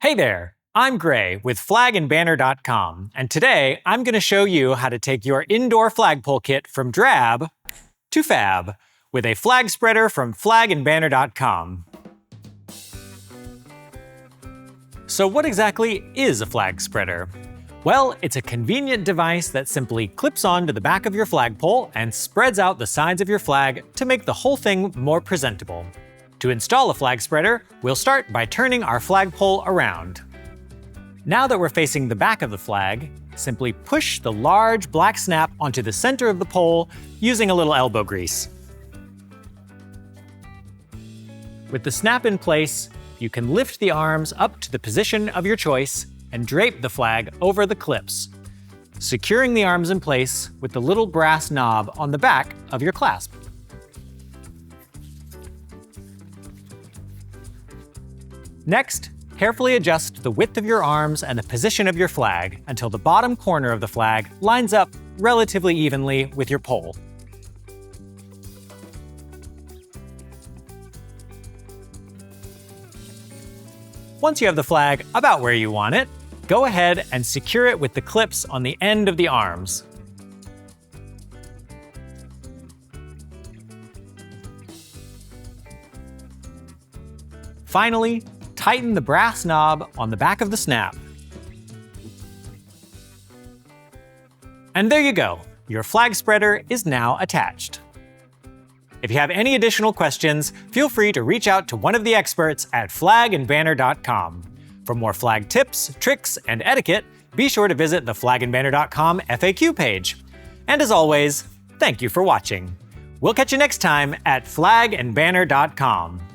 Hey there, I'm Gray with FlagandBanner.com, and today I'm going to show you how to take your indoor flagpole kit from Drab to Fab with a flag spreader from FlagandBanner.com. So what exactly is a flag spreader? Well, it's a convenient device that simply clips onto the back of your flagpole and spreads out the sides of your flag to make the whole thing more presentable. To install a flag spreader, we'll start by turning our flagpole around. Now that we're facing the back of the flag, simply push the large black snap onto the center of the pole using a little elbow grease. With the snap in place, you can lift the arms up to the position of your choice and drape the flag over the clips, securing the arms in place with the little brass knob on the back of your clasp. Next, carefully adjust the width of your arms and the position of your flag until the bottom corner of the flag lines up relatively evenly with your pole. Once you have the flag about where you want it, go ahead and secure it with the clips on the end of the arms. Finally, tighten the brass knob on the back of the snap. And there you go, your flag spreader is now attached. If you have any additional questions, feel free to reach out to one of the experts at FlagandBanner.com. For more flag tips, tricks, and etiquette, be sure to visit the FlagandBanner.com FAQ page. And as always, thank you for watching. We'll catch you next time at FlagandBanner.com.